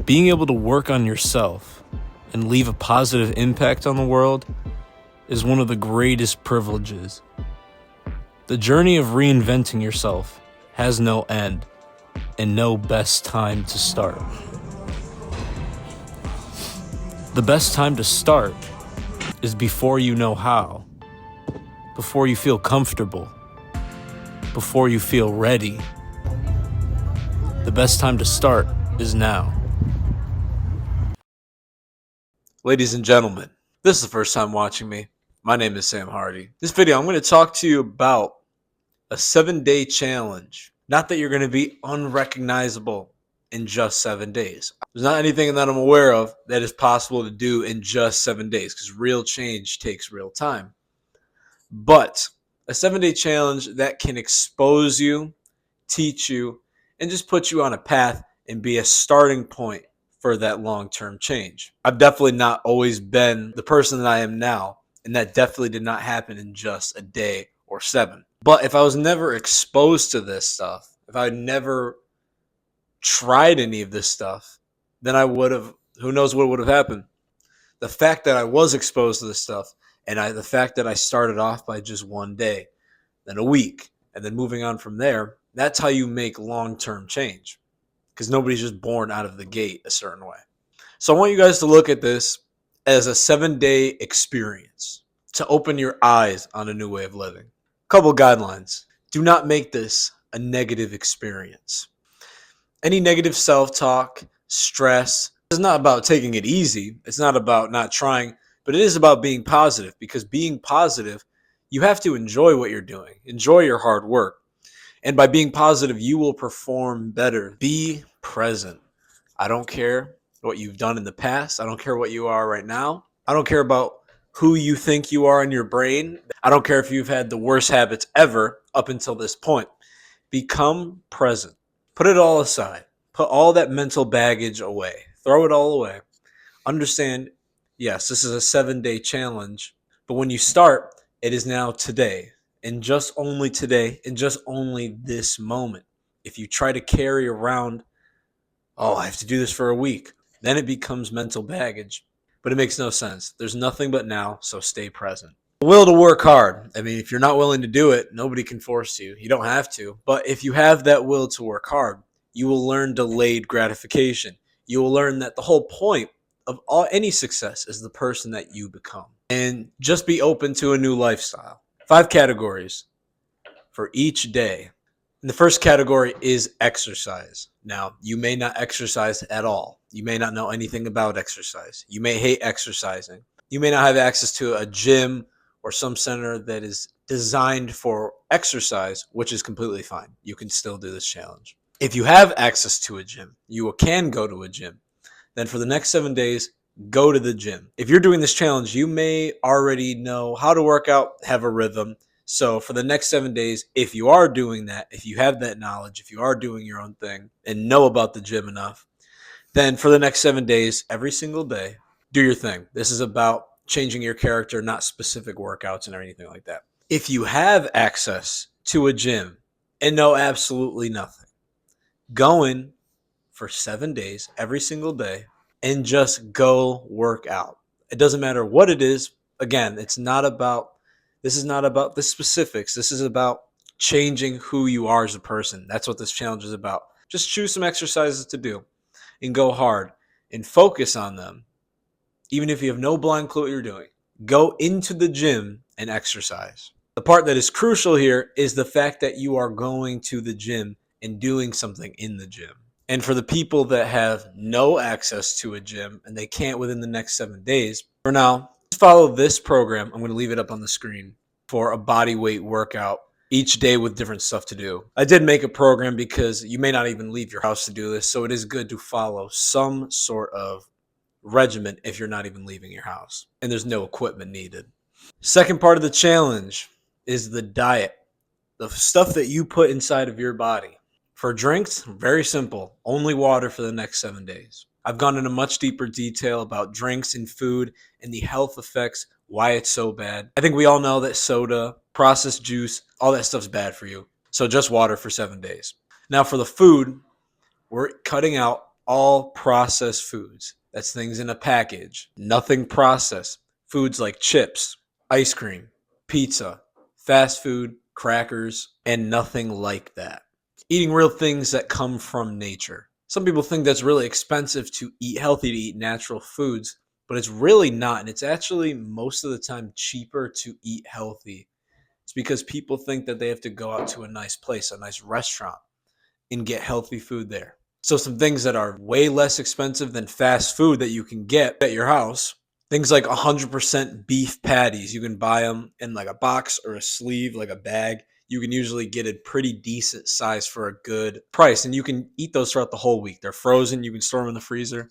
Being able to work on yourself and leave a positive impact on the world is one of the greatest privileges. The journey of reinventing yourself has no end and no best time to start. The best time to start is before you know how, before you feel comfortable, before you feel ready. The best time to start is now. Ladies and gentlemen, this is the first time watching me. My name is Sam Hardy. This video, I'm going to talk to you about a 7-day challenge. Not that you're going to be unrecognizable in just 7 days. There's not anything that I'm aware of that is possible to do in just 7 days because real change takes real time. But a 7-day challenge that can expose you, teach you, and just put you on a path and be a starting point for that long-term change. I've definitely not always been the person that I am now, and that definitely did not happen in just a day or 7. But if I was never exposed to this stuff, if I had never tried any of this stuff, then I would have, who knows what would have happened. The fact that I was exposed to this stuff, and the fact that I started off by just 1 day, then a week, and then moving on from there, that's how you make long-term change. Because nobody's just born out of the gate a certain way. So I want you guys to look at this as a 7-day experience to open your eyes on a new way of living. Couple guidelines. Do not make this a negative experience. Any negative self-talk, stress, is not about taking it easy. It's not about not trying, but it is about being positive, because being positive, you have to enjoy what you're doing. Enjoy your hard work. And by being positive, you will perform better. Be present. I don't care what you've done in the past. I don't care what you are right now. I don't care about who you think you are in your brain. I don't care if you've had the worst habits ever up until this point. Become present. Put it all aside. Put all that mental baggage away. Throw it all away. Understand, yes, this is a 7-day challenge, but when you start, it is now today. And just only today, and just only this moment. If you try to carry around, oh, I have to do this for a week, then it becomes mental baggage. But it makes no sense. There's nothing but now, so stay present. The will to work hard. I mean, if you're not willing to do it, nobody can force you. You don't have to. But if you have that will to work hard, you will learn delayed gratification. You will learn that the whole point of any success is the person that you become. And just be open to a new lifestyle. 5 categories for each day. And the first category is exercise. Now, you may not exercise at all. You may not know anything about exercise. You may hate exercising. You may not have access to a gym or some center that is designed for exercise, which is completely fine. You can still do this challenge. If you have access to a gym, you can go to a gym. Then for the next 7 days, go to the gym. If you're doing this challenge, you may already know how to work out, have a rhythm. So for the next 7 days, if you are doing that, if you have that knowledge, if you are doing your own thing and know about the gym enough, then for the next 7 days, every single day, do your thing. This is about changing your character, not specific workouts and anything like that. If you have access to a gym and know absolutely nothing, go in for 7 days, every single day, and just go work out. It doesn't matter what it is. Again, this is not about the specifics. This is about changing who you are as a person. That's what this challenge is about. Just choose some exercises to do and go hard and focus on them. Even if you have no blind clue what you're doing, go into the gym and exercise. The part that is crucial here is the fact that you are going to the gym and doing something in the gym. And for the people that have no access to a gym and they can't within the next 7 days, for now, just follow this program. I'm going to leave it up on the screen for a body weight workout each day with different stuff to do. I did make a program because you may not even leave your house to do this. So it is good to follow some sort of regimen if you're not even leaving your house and there's no equipment needed. Second part of the challenge is the diet, the stuff that you put inside of your body. For drinks, very simple. Only water for the next 7 days. I've gone into much deeper detail about drinks and food and the health effects, why it's so bad. I think we all know that soda, processed juice, all that stuff's bad for you. So just water for 7 days. Now for the food, we're cutting out all processed foods. That's things in a package, nothing processed. Foods like chips, ice cream, pizza, fast food, crackers, and nothing like that. Eating real things that come from nature. Some people think that's really expensive to eat healthy, to eat natural foods, but it's really not. And it's actually most of the time cheaper to eat healthy. It's because people think that they have to go out to a nice place, a nice restaurant, and get healthy food there. So, some things that are way less expensive than fast food that you can get at your house. Things like 100% beef patties. You can buy them in like a box or a sleeve, like a bag. You can usually get a pretty decent size for a good price. And you can eat those throughout the whole week. They're frozen. You can store them in the freezer.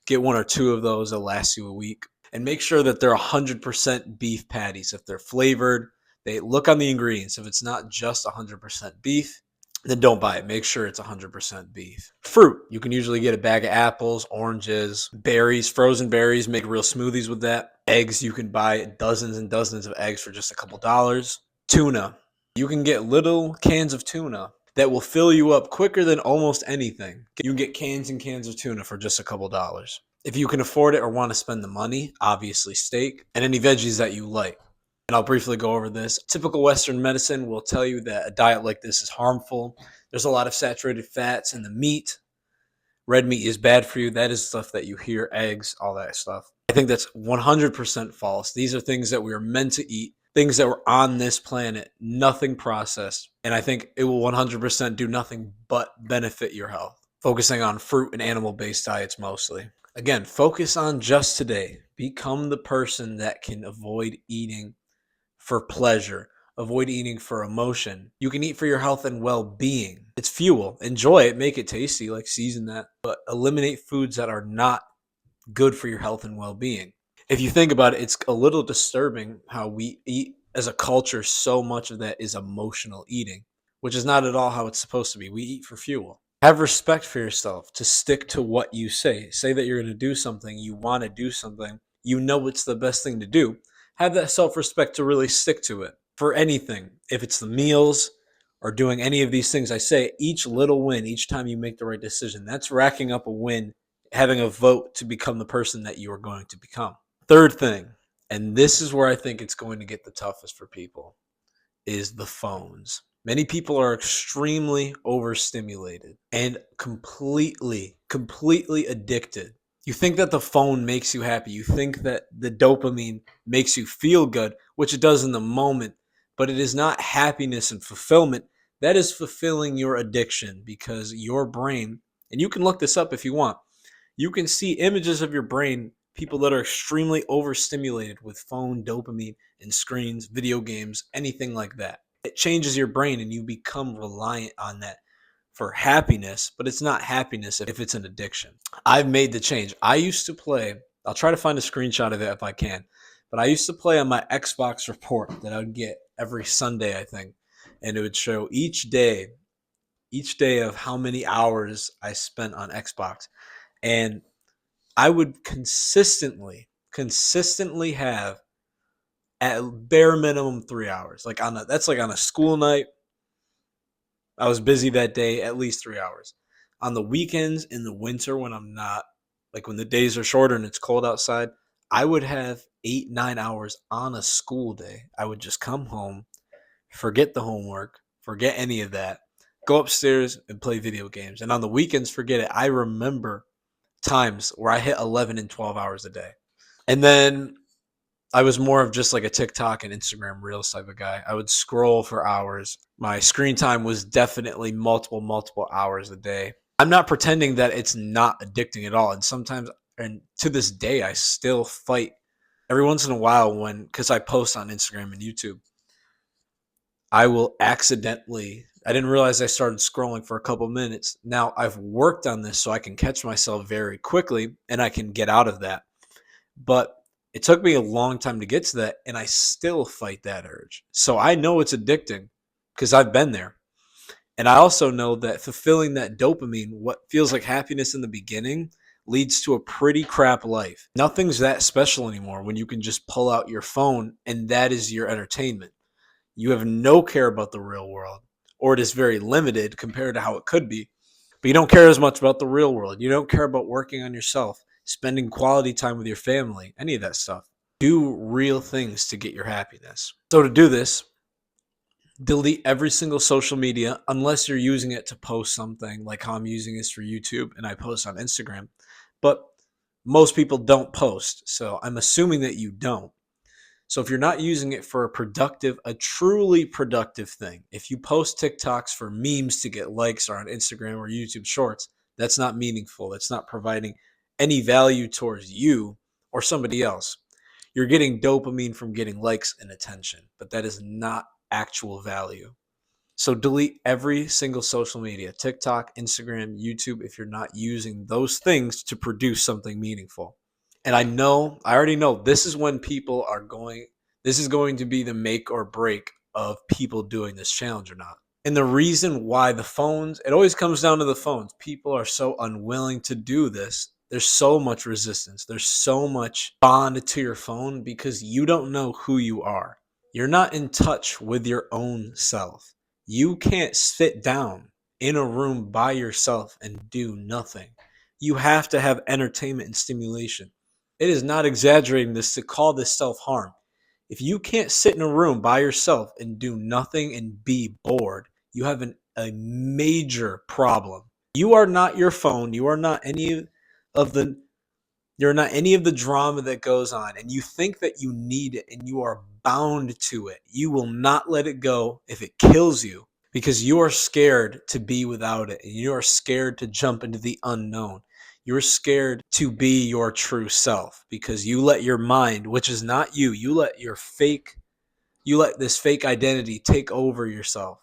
Get one or two of those. They'll last you a week. And make sure that they're 100% beef patties. If they're flavored, they look on the ingredients. If it's not just 100% beef, then don't buy it. Make sure it's 100% beef. Fruit. You can usually get a bag of apples, oranges, berries, frozen berries, make real smoothies with that. Eggs. You can buy dozens and dozens of eggs for just a couple dollars. Tuna. You can get little cans of tuna that will fill you up quicker than almost anything. You can get cans and cans of tuna for just a couple dollars. If you can afford it or want to spend the money, obviously steak and any veggies that you like. And I'll briefly go over this. Typical Western medicine will tell you that a diet like this is harmful. There's a lot of saturated fats in the meat. Red meat is bad for you. That is stuff that you hear, eggs, all that stuff. I think that's 100% false. These are things that we are meant to eat, things that were on this planet, nothing processed. And I think it will 100% do nothing but benefit your health. Focusing on fruit and animal-based diets mostly. Again, focus on just today. Become the person that can avoid eating for pleasure, avoid eating for emotion. You can eat for your health and well-being. It's fuel. Enjoy it, make it tasty, like season that, but eliminate foods that are not good for your health and well-being. If you think about it, it's a little disturbing how we eat as a culture. So much of that is emotional eating, which is not at all how it's supposed to be. We eat for fuel. Have respect for yourself to stick to what you say. Say that you're going to do something, you want to do something, you know it's the best thing to do. Have that self-respect to really stick to it for anything. If it's the meals or doing any of these things I say, each little win, each time you make the right decision, that's racking up a win, having a vote to become the person that you are going to become. Third thing, and this is where I think it's going to get the toughest for people, is the phones. Many people are extremely overstimulated and completely addicted. You think that the phone makes you happy. You think that the dopamine makes you feel good, which it does in the moment, but it is not happiness and fulfillment. That is fulfilling your addiction, because your brain, and you can look this up if you want, you can see images of your brain, people that are extremely overstimulated with phone, dopamine, and screens, video games, anything like that. It changes your brain and you become reliant on that for happiness, but it's not happiness if it's an addiction. I've made the change. I used to play, I'll try to find a screenshot of it if I can, but I used to play on my Xbox report that I would get every Sunday, I think, and it would show each day of how many hours I spent on Xbox. And I would consistently have at bare minimum 3 hours. That's like on a school night. I was busy that day, at least 3 hours. On the weekends in the winter, when I'm not, like when the days are shorter and it's cold outside, I would have 8, 9 hours on a school day. I would just come home, forget the homework, forget any of that, go upstairs and play video games. And on the weekends, forget it. I remember times where I hit 11 and 12 hours a day. And then I was more of just like a TikTok and Instagram Reels type of guy. I would scroll for hours. My screen time was definitely multiple hours a day. I'm not pretending that it's not addicting at all. And sometimes, and to this day, I still fight every once in a while because I post on Instagram and YouTube, I will accidentally, I didn't realize I started scrolling for a couple minutes. Now I've worked on this so I can catch myself very quickly and I can get out of that. But it took me a long time to get to that, and I still fight that urge. So I know it's addicting because I've been there. And I also know that fulfilling that dopamine, what feels like happiness in the beginning, leads to a pretty crap life. Nothing's that special anymore when you can just pull out your phone and that is your entertainment. You have no care about the real world, or it is very limited compared to how it could be. But you don't care as much about the real world. You don't care about working on yourself, spending quality time with your family, any of that stuff. Do real things to get your happiness. So to do this, delete every single social media unless you're using it to post something, like how I'm using this for YouTube and I post on Instagram. But most people don't post, so I'm assuming that you don't. So if you're not using it for a truly productive thing, if you post TikToks for memes to get likes or on Instagram or YouTube Shorts, that's not meaningful. That's not providing any value towards you or somebody else. You're getting dopamine from getting likes and attention, but that is not actual value. So delete every single social media, TikTok, Instagram, YouTube, if you're not using those things to produce something meaningful. And I already know this is when this is going to be the make or break of people doing this challenge or not. And the reason why it always comes down to the phones. People are so unwilling to do this. There's so much resistance. There's so much bond to your phone because you don't know who you are. You're not in touch with your own self. You can't sit down in a room by yourself and do nothing. You have to have entertainment and stimulation. It is not exaggerating this to call this self-harm. If you can't sit in a room by yourself and do nothing and be bored, you have a major problem. You are not your phone. Of the you're not any of the drama that goes on, and you think that you need it and you are bound to it. You will not let it go if it kills you because you are scared to be without it. And you are scared to jump into the unknown. You're scared to be your true self because you let your mind, which is not you, you let this fake identity take over yourself.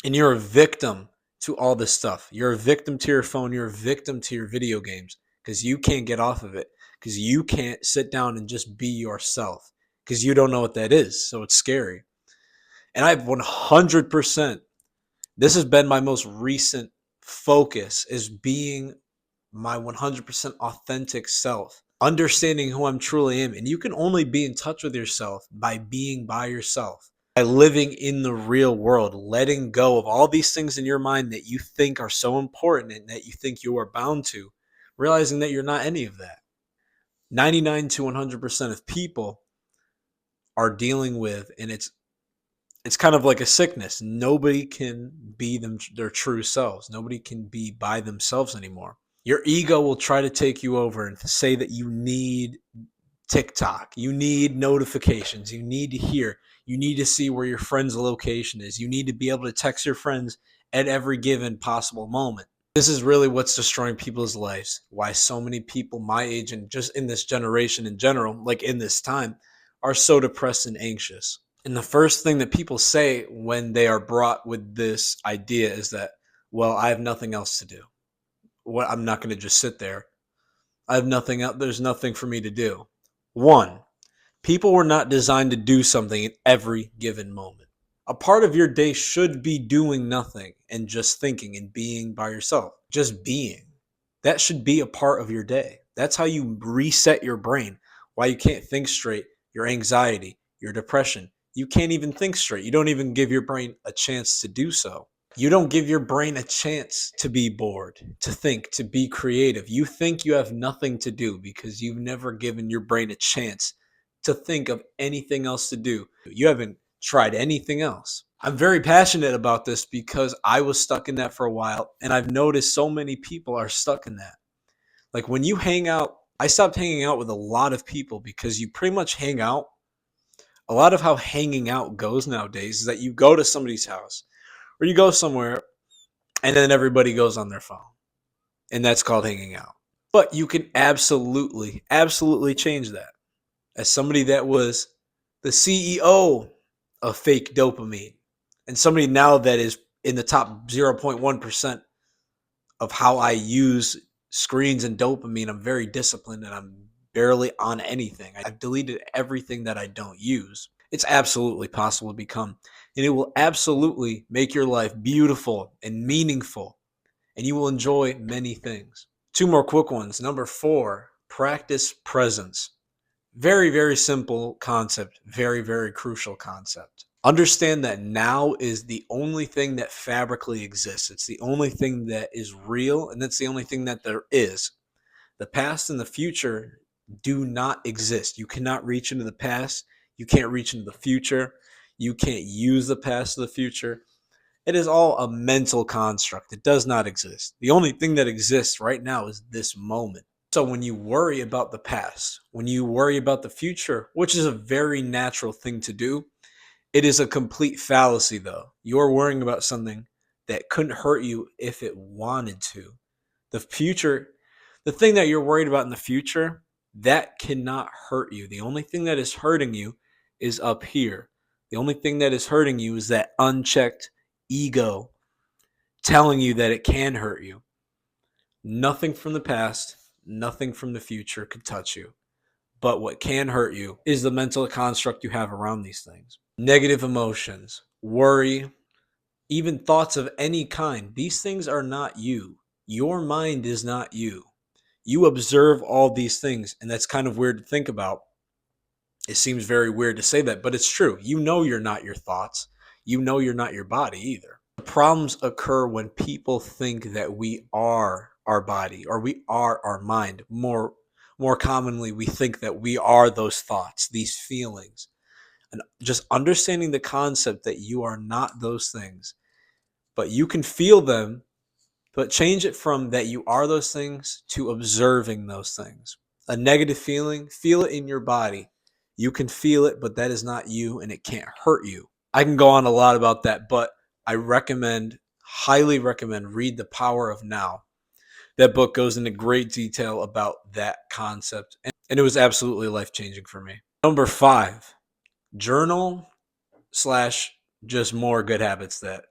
And you're a victim to all this stuff. You're a victim to your phone. You're a victim to your video games because you can't get off of it, because you can't sit down and just be yourself because you don't know what that is. So it's scary. And I've 100%, this has been my most recent focus, is being my 100% authentic self, understanding who I'm truly am. And you can only be in touch with yourself by being by yourself, by living in the real world, letting go of all these things in your mind that you think are so important and that you think you are bound to, realizing that you're not any of that. 99 to 100% of people are dealing with, and it's kind of like a sickness. Nobody can be their true selves. Nobody can be by themselves anymore. Your ego will try to take you over and say that you need TikTok, you need notifications, you need to hear, you need to see where your friend's location is, you need to be able to text your friends at every given possible moment. This is really what's destroying people's lives. Why so many people my age and just in this generation in general, like in this time, are so depressed and anxious. And the first thing that people say when they are brought with this idea is that, well, I have nothing else to do. I'm not going to just sit there. I have nothing else. There's nothing for me to do. One, people were not designed to do something at every given moment. A part of your day should be doing nothing and just thinking and being by yourself. Just being. That should be a part of your day. That's how you reset your brain. Why you can't think straight, your anxiety, your depression. You can't even think straight. You don't even give your brain a chance to do so. You don't give your brain a chance to be bored, to think, to be creative. You think you have nothing to do because you've never given your brain a chance to think of anything else to do. You haven't tried anything else. I'm very passionate about this because I was stuck in that for a while, and I've noticed so many people are stuck in that. Like when you hang out, I stopped hanging out with a lot of people because you pretty much hang out. A lot of how hanging out goes nowadays is that you go to somebody's house or you go somewhere and then everybody goes on their phone. And that's called hanging out. But you can absolutely, absolutely change that. As somebody that was the CEO of fake dopamine and somebody now that is in the top 0.1% of how I use screens and dopamine, I'm very disciplined and I'm barely on anything. I've deleted everything that I don't use. It's absolutely possible to become, and it will absolutely make your life beautiful and meaningful, and you will enjoy many things. Two more quick ones. Number 4, practice presence. Very, very simple concept. Very, very crucial concept. Understand that now is the only thing that fabrically exists. It's the only thing that is real, and that's the only thing that there is. The past and the future do not exist. You cannot reach into the past. You can't reach into the future. You can't use the past or the future. It is all a mental construct. It does not exist. The only thing that exists right now is this moment. So when you worry about the past, when you worry about the future, which is a very natural thing to do, it is a complete fallacy, though. You're worrying about something that couldn't hurt you if it wanted to. The future, the thing that you're worried about in the future, that cannot hurt you. The only thing that is hurting you is up here. The only thing that is hurting you is that unchecked ego telling you that it can hurt you. Nothing from the past, nothing from the future could touch you. But what can hurt you is the mental construct you have around these things. Negative emotions, worry, even thoughts of any kind. These things are not you. Your mind is not you. You observe all these things, and that's kind of weird to think about. It seems very weird to say that, but it's true. You know you're not your thoughts. You know you're not your body either. The problems occur when people think that we are our body or we are our mind. More commonly, we think that we are those thoughts, these feelings. And just understanding the concept that you are not those things, but you can feel them, but change it from that you are those things to observing those things. A negative feeling, feel it in your body. You can feel it, but that is not you and it can't hurt you. I can go on a lot about that, but I highly recommend read The Power of Now. That book goes into great detail about that concept, and it was absolutely life-changing for me. Number 5, journal slash just more good habits that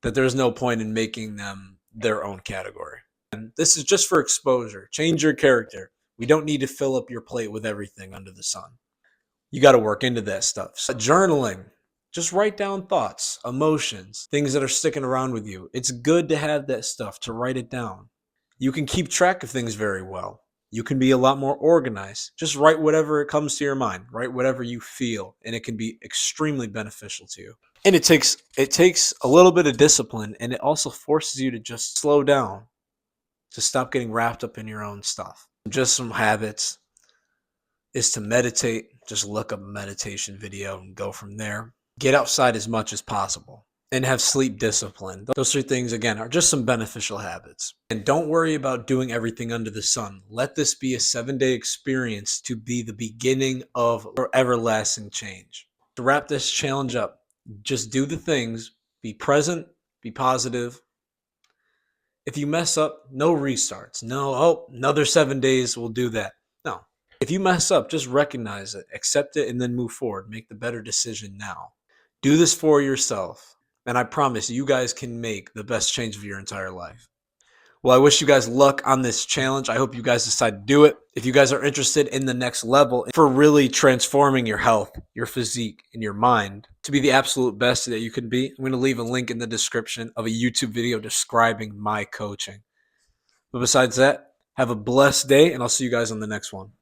there's no point in making them their own category. And this is just for exposure. Change your character. We don't need to fill up your plate with everything under the sun. You got to work into that stuff. So journaling, just write down thoughts, emotions, things that are sticking around with you. It's good to have that stuff, to write it down. You can keep track of things very well. You can be a lot more organized. Just write whatever it comes to your mind, write whatever you feel, and it can be extremely beneficial to you. And it takes a little bit of discipline, and it also forces you to just slow down, to stop getting wrapped up in your own stuff. Just some habits is to meditate. Just look up a meditation video and go from there. Get outside as much as possible and have sleep discipline. Those 3 things, again, are just some beneficial habits. And don't worry about doing everything under the sun. Let this be a 7-day experience to be the beginning of everlasting change. To wrap this challenge up, just do the things, be present, be positive. If you mess up, no restarts. No, another 7 days, we'll do that. No. If you mess up, just recognize it, accept it, and then move forward. Make the better decision now. Do this for yourself, and I promise you guys can make the best change of your entire life. Well, I wish you guys luck on this challenge. I hope you guys decide to do it. If you guys are interested in the next level for really transforming your health, your physique, and your mind to be the absolute best that you can be, I'm going to leave a link in the description of a YouTube video describing my coaching. But besides that, have a blessed day, and I'll see you guys on the next one.